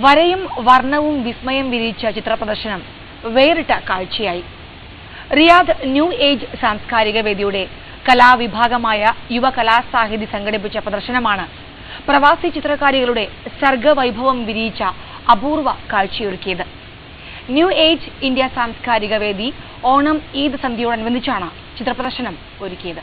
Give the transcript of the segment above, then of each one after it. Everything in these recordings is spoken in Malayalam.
വരയും വർണ്ണവും വിസ്മയം വിരിച്ച ചിത്രപ്രദർശനം വേറിട്ട കാഴ്ചയായി. റിയാദ് ന്യൂ ഏജ് സാംസ്കാരിക വേദിയുടെ കലാവിഭാഗമായ യുവ കലാസാഹിതി സംഘടിപ്പിച്ച പ്രദർശനമാണ് പ്രവാസി ചിത്രകാരികളുടെ സർഗവൈഭവം വിരിയിച്ച അപൂർവ കാഴ്ചയൊരുക്കിയത്. ന്യൂ ഏജ് ഇന്ത്യ സാംസ്കാരിക വേദി ഓണം ഈദ് സന്ധ്യയോടനുബന്ധിച്ചാണ് ചിത്രപ്രദർശനം ഒരുക്കിയത്.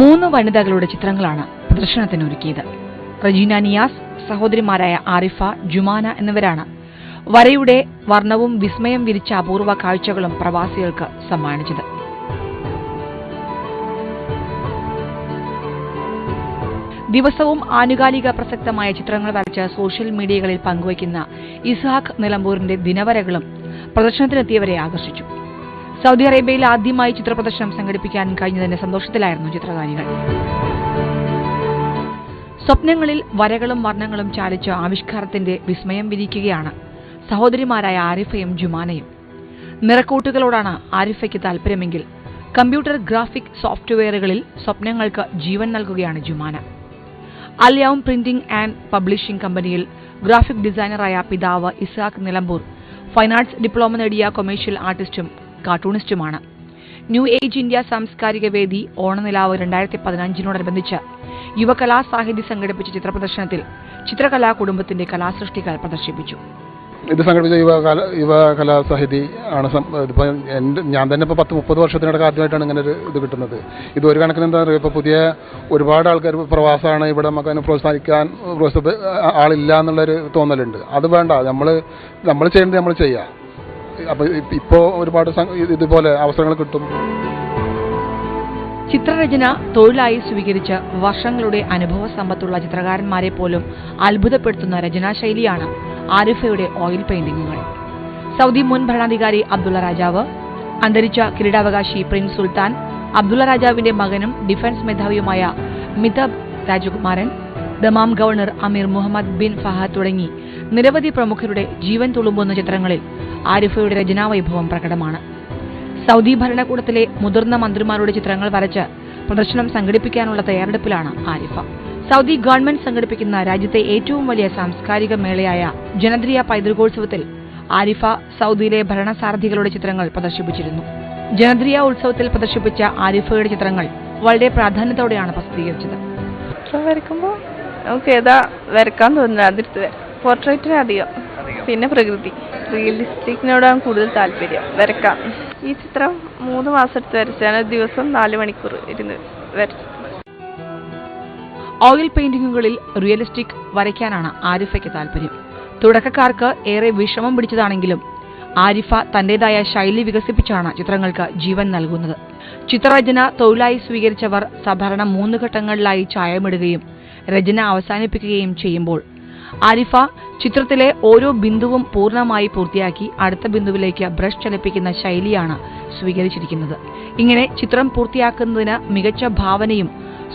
മൂന്ന് വനിതകളുടെ ചിത്രങ്ങളാണ് പ്രദർശനത്തിനൊരുക്കിയത്. റജീന നിയാസ്, സഹോദരിമാരായ ആരിഫ, ജുമാന എന്നിവരാണ് വരയുടെ വർണ്ണവും വിസ്മയം വിരിച്ച അപൂർവ കാഴ്ചകളും പ്രവാസികൾക്ക് സമ്മാനിച്ചത്. ദിവസവും ആനുകാലിക പ്രസക്തമായ ചിത്രങ്ങൾ വരച്ച് സോഷ്യൽ മീഡിയകളിൽ പങ്കുവയ്ക്കുന്ന ഇസ്ഹാഖ് നിലമ്പൂരിന്റെ ദിനവരകളും പ്രദർശനത്തിനെത്തിയവരെ ആകർഷിച്ചു. സൗദി അറേബ്യയിൽ ആദ്യമായി ചിത്രപ്രദർശനം സംഘടിപ്പിക്കാൻ കഴിഞ്ഞതിന്റെ സന്തോഷത്തിലായിരുന്നു ചിത്രകാരികൾ. സ്വപ്നങ്ങളിൽ വരകളും വർണ്ണങ്ങളും ചാലിച്ച ആവിഷ്കാരത്തിന്റെ വിസ്മയം വിരിക്കുകയാണ് സഹോദരിമാരായ ആരിഫയും ജുമാനയും. നിറക്കൂട്ടുകളോടാണ് ആരിഫയ്ക്ക് താൽപര്യമെങ്കിൽ കമ്പ്യൂട്ടർ ഗ്രാഫിക് സോഫ്റ്റ്വെയറുകളിൽ സ്വപ്നങ്ങൾക്ക് ജീവൻ നൽകുകയാണ് ജുമാന. അൽയൗം പ്രിന്റിംഗ് ആൻഡ് പബ്ലിഷിംഗ് കമ്പനിയിൽ ഗ്രാഫിക് ഡിസൈനറായ പിതാവ് Ishaq Nilambur fine arts diploma നേടിയ കൊമേഴ്ഷ്യൽ ആർട്ടിസ്റ്റും കാർട്ടൂണിസ്റ്റുമാണ്. ന്യൂ ഏജ് ഇന്ത്യ സാംസ്കാരിക വേദി ഓണനിലാവ് 2015നോടനുബന്ധിച്ച് യുവകലാസാഹിതി സംഘടിപ്പിച്ച ചിത്രപ്രദർശനത്തിൽ ചിത്രകലാ കുടുംബത്തിന്റെ കലാസൃഷ്ടികൾ പ്രദർശിപ്പിച്ചു. ഇത് സംഘടിപ്പിച്ച യുവകലാസാഹിതി ആണ്. ഞാൻ തന്നെ ഇപ്പോൾ 10-30 വർഷത്തിനിടയ്ക്ക് ആദ്യമായിട്ടാണ് ഇങ്ങനെ ഒരു ഇത് കിട്ടുന്നത്. ഇത് ഒരു കണക്കിന് എന്താ പറയുക, ഇപ്പോൾ പുതിയ ഒരുപാട് ആൾക്കാർ പ്രവാസമാണ്, ഇവിടെ നമുക്ക് അതിനെ പ്രോത്സാഹിക്കാൻ ആളില്ല എന്നുള്ളൊരു തോന്നലുണ്ട്. അത് വേണ്ട, നമ്മൾ ചെയ്യേണ്ടത് നമ്മൾ ചെയ്യുക. അപ്പോൾ ഇപ്പോൾ ഒരുപാട് ഇതുപോലെ അവസരങ്ങൾ കിട്ടും. ചിത്രരചന തൊഴിലായി സ്വീകരിച്ച് വർഷങ്ങളുടെ അനുഭവ സമ്പത്തുള്ള ചിത്രകാരന്മാരെ പോലും അത്ഭുതപ്പെടുത്തുന്ന രചനാശൈലിയാണ് ആരിഫയുടെ ഓയിൽ പെയിന്റിങ്ങുകൾ. സൗദി മുൻ ഭരണാധികാരി അബ്ദുള്ള രാജാവ്, അന്തരിച്ച കിരീടാവകാശി പ്രിൻസ് സുൽത്താൻ, അബ്ദുള്ള രാജാവിന്റെ മകനും ഡിഫൻസ് മേധാവിയുമായ മിതബ് രാജകുമാരൻ, Dammam governor Amir Mohammed bin Fahd തുടങ്ങി നിരവധി പ്രമുഖരുടെ ജീവൻ തുളുമ്പുന്ന ചിത്രങ്ങളിൽ ആരിഫയുടെ രചനാവൈഭവം പ്രകടമാണ്. സൗദി ഭരണകൂടത്തിലെ മുതിർന്ന മന്ത്രിമാരുടെ ചിത്രങ്ങൾ വരച്ച് പ്രദർശനം സംഘടിപ്പിക്കാനുള്ള തയ്യാറെടുപ്പിലാണ് ആരിഫ. സൗദി ഗവൺമെന്റ് സംഘടിപ്പിക്കുന്ന രാജ്യത്തെ ഏറ്റവും വലിയ സാംസ്കാരിക മേളയായ ജനദ്രിയ പൈതൃകോത്സവത്തിൽ ആരിഫ സൗദിയിലെ ഭരണസാരഥികളുടെ ചിത്രങ്ങൾ പ്രദർശിപ്പിച്ചിരുന്നു. ജനദ്രിയ ഉത്സവത്തിൽ പ്രദർശിപ്പിച്ച ആരിഫയുടെ ചിത്രങ്ങൾ വളരെ പ്രാധാന്യത്തോടെയാണ് പ്രസിദ്ധീകരിച്ചത്. വരയ്ക്കുമ്പോൾ നമുക്ക് ഏതാ വരക്കാൻ തോന്നുന്നത് അതിർത്ത് പോർട്രേറ്റിന് അധികം, പിന്നെ പ്രകൃതി റിയലിസ്റ്റിക്കിനോടാണ് കൂടുതൽ താല്പര്യം വരക്കാൻ. ഈ ചിത്രം 3 മാസം എടുത്ത് വരച്ചാണ്, ദിവസം 4 മണിക്കൂർ ഇരുന്ന് വരച്ചു. ഓയിൽ പെയിന്റിങ്ങുകളിൽ റിയലിസ്റ്റിക് വരയ്ക്കാനാണ് ആരിഫയ്ക്ക് താല്പര്യം. തുടക്കക്കാർക്ക് ഏറെ വിഷമം പിടിച്ചതാണെങ്കിലും ആരിഫ തന്റേതായ ശൈലി വികസിപ്പിച്ചാണ് ചിത്രങ്ങൾക്ക് ജീവൻ നൽകുന്നത്. ചിത്രരചന തൊഴിലായി സ്വീകരിച്ചവർ സാധാരണ 3 ഘട്ടങ്ങളിലായി ചായമിടുകയും രചന അവസാനിപ്പിക്കുകയും ചെയ്യുമ്പോൾ ആരിഫ ചിത്രത്തിലെ ഓരോ ബിന്ദുവും പൂർണ്ണമായി പൂർത്തിയാക്കി അടുത്ത ബിന്ദുവിലേക്ക് ബ്രഷ് ചലിപ്പിക്കുന്ന ശൈലിയാണ് സ്വീകരിച്ചിരിക്കുന്നത്. ഇങ്ങനെ ചിത്രം പൂർത്തിയാക്കുന്നതിന് മികച്ച ഭാവനയും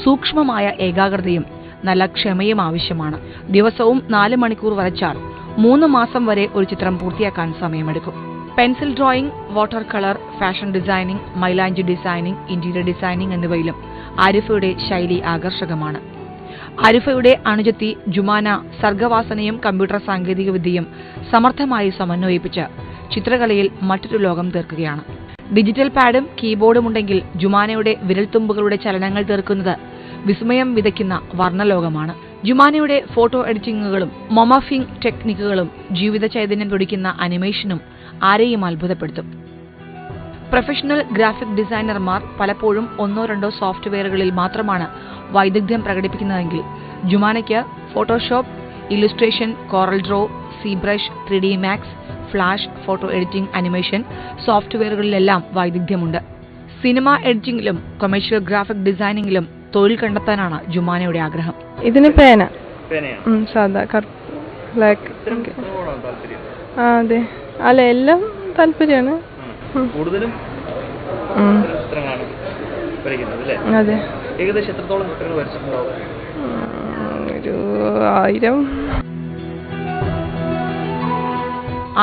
സൂക്ഷ്മമായ ഏകാഗ്രതയും നല്ല ക്ഷമയും ആവശ്യമാണ്. ദിവസവും 4 മണിക്കൂർ വരച്ചാൽ 3 മാസം വരെ ഒരു ചിത്രം പൂർത്തിയാക്കാൻ സമയമെടുക്കും. Pencil drawing, water colour, fashion designing, മൈലാഞ്ചി ഡിസൈനിംഗ്, ഇന്റീരിയർ ഡിസൈനിംഗ് എന്നിവയിലും ആരിഫയുടെ ശൈലി ആകർഷകമാണ്. ആരിഫയുടെ അനുജത്തി ജുമാന സർഗവാസനയും കമ്പ്യൂട്ടർ സാങ്കേതികവിദ്യയും സമർത്ഥമായി സമന്വയിപ്പിച്ച് ചിത്രകലയിൽ മറ്റൊരു ലോകം തീർക്കുകയാണ്. ഡിജിറ്റൽ പാഡും കീബോർഡും ഉണ്ടെങ്കിൽ ജുമാനയുടെ വിരൽത്തുമ്പുകളുടെ ചലനങ്ങൾ തീർക്കുന്നത് വിസ്മയം വിതയ്ക്കുന്ന വർണ്ണലോകമാണ്. ജുമാനയുടെ ഫോട്ടോ എഡിറ്റിംഗുകളും മൊമഫിംഗ് ടെക്നിക്കുകളും ജീവിത ചൈതന്യം തുടിക്കുന്ന അനിമേഷനും ആരെയും അത്ഭുതപ്പെടുത്തും. പ്രൊഫഷണൽ ഗ്രാഫിക് ഡിസൈനർമാർ പലപ്പോഴും 1-2 സോഫ്റ്റ്വെയറുകളിൽ മാത്രമാണ് വൈദഗ്ധ്യം പ്രകടിപ്പിക്കുന്നതെങ്കിൽ ജുമാനയ്ക്ക് Photoshop, illustration, Corel Draw, ZBrush, 3D Max, Flash, photo editing, animation സോഫ്റ്റ്വെയറുകളിലെല്ലാം വൈദഗ്ധ്യമുണ്ട്. സിനിമ എഡിറ്റിംഗിലും കൊമേഴ്ഷ്യൽ ഗ്രാഫിക് ഡിസൈനിംഗിലും തൊഴിൽ കണ്ടെത്താനാണ് ജുമാനയുടെ ആഗ്രഹം. ഇതിന് പേന സാധാ ബ്ലാക്ക്. അതെ, അല്ല എല്ലാം താല്പര്യമാണ്. കൂടുതലും അതെ, ഏകദേശം എത്രത്തോളം ചിത്രങ്ങൾ വരച്ചിട്ടുണ്ടാവും? ഒരു 1000.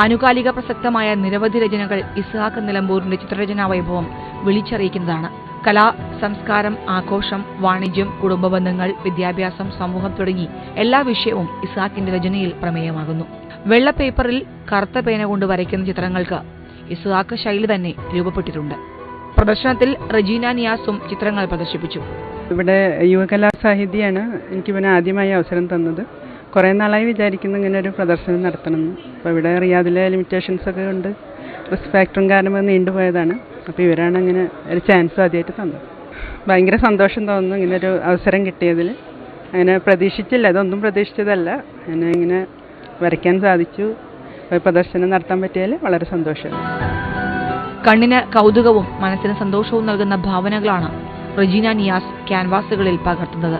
ആനുകാലിക പ്രസക്തമായ നിരവധി രചനകൾ ഇസ്ഹാഖ് നിലമ്പൂരിന്റെ ചിത്രരചനാ വൈഭവം വിളിച്ചറിയിക്കുന്നതാണ്. കല, സംസ്കാരം, ആഘോഷം, വാണിജ്യം, കുടുംബബന്ധങ്ങൾ, വിദ്യാഭ്യാസം, സമൂഹം തുടങ്ങി എല്ലാ വിഷയവും ഇസ്ഹാഖിന്റെ രചനയിൽ പ്രമേയമാകുന്നു. വെള്ള പേപ്പറിൽ കറുത്ത പേന കൊണ്ട് വരയ്ക്കുന്ന ചിത്രങ്ങൾക്ക് ഇസ്ഹാഖ് ശൈലി തന്നെ രൂപപ്പെട്ടിട്ടുണ്ട്. പ്രദർശനത്തിൽ റജീന നിയാസും ചിത്രങ്ങൾ പ്രദർശിപ്പിച്ചു. ഇവിടെ യുവകലാ സാഹിതിയാണ് എനിക്ക് പിന്നെ ആദ്യമായി അവസരം തന്നത്. കുറേ നാളായി വിചാരിക്കുന്നു ഇങ്ങനെ ഒരു പ്രദർശനം നടത്തണമെന്ന്. അപ്പോൾ ഇവിടെ റിയാദിലെ ലിമിറ്റേഷൻസ് ഒക്കെ ഉണ്ട്, റിസ്ക് ഫാക്ടറും കാരണം നീണ്ടുപോയതാണ്. അപ്പോൾ ഇവരാണ് അങ്ങനെ ഒരു ചാൻസ് ആദ്യമായിട്ട് തന്നത്. ഭയങ്കര സന്തോഷം തോന്നുന്നു ഇങ്ങനെ ഒരു അവസരം കിട്ടിയതിൽ. അങ്ങനെ പ്രതീക്ഷിച്ചില്ല, ഇതൊന്നും പ്രതീക്ഷിച്ചതല്ല. അങ്ങനെ ഇങ്ങനെ വരയ്ക്കാൻ സാധിച്ചു, പ്രദർശനം നടത്താൻ പറ്റിയാൽ വളരെ സന്തോഷം. കണ്ണിന് കൗതുകവും മനസ്സിന് സന്തോഷവും നൽകുന്ന ഭാവനകളാണ് റജീന നിയാസ് ക്യാൻവാസുകളിൽ പകർത്തുന്നത്.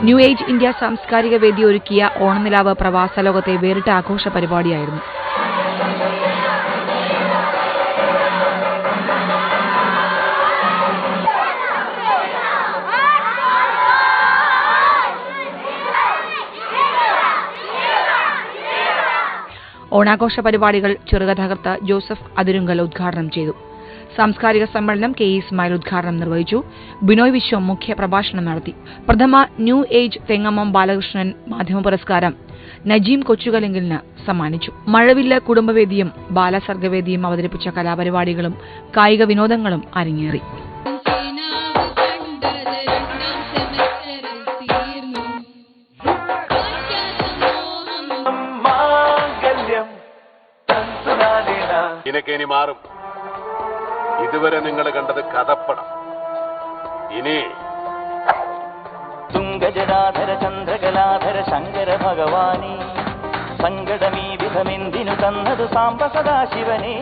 ന്യൂ ഏജ് ഇന്ത്യ സാംസ്കാരിക വേദി ഒരുക്കിയ ഓണനിലാവ് പ്രവാസ ലോകത്തെ വേറിട്ട ആഘോഷ പരിപാടിയായിരുന്നു. ഓണാഘോഷ പരിപാടികൾ ചെറുകഥാകൃത്ത് ജോസഫ് അതിരുങ്കൽ ഉദ്ഘാടനം ചെയ്തു. സാംസ്കാരിക സമ്മേളനം കെ ഇസ്മായിൽ ഉദ്ഘാടനം നിർവഹിച്ചു. ബിനോയ് വിശ്വം മുഖ്യ പ്രഭാഷണം നടത്തി. പ്രഥമ ന്യൂ ഏജ് തെങ്ങമ്മം ബാലകൃഷ്ണൻ മാധ്യമ പുരസ്കാരം നജീം കൊച്ചുകലിംഗലിന് സമ്മാനിച്ചു. മഴവില്ല് കുടുംബവേദിയും ബാലസർഗവേദിയും അവതരിപ്പിച്ച കലാപരിപാടികളും കായിക വിനോദങ്ങളും അരങ്ങേറി. ഇനി മാറും. ഇതുവരെ നിങ്ങൾ കണ്ടത് കഥപ്പടം. ഇനി തുംഗജടാധര ചന്ദ്രകലാധര ശങ്കര ഭഗവാനേ, സങ്കടമീ വിധമെന്തിനു തന്നതു സാംബ സദാശിവനേ.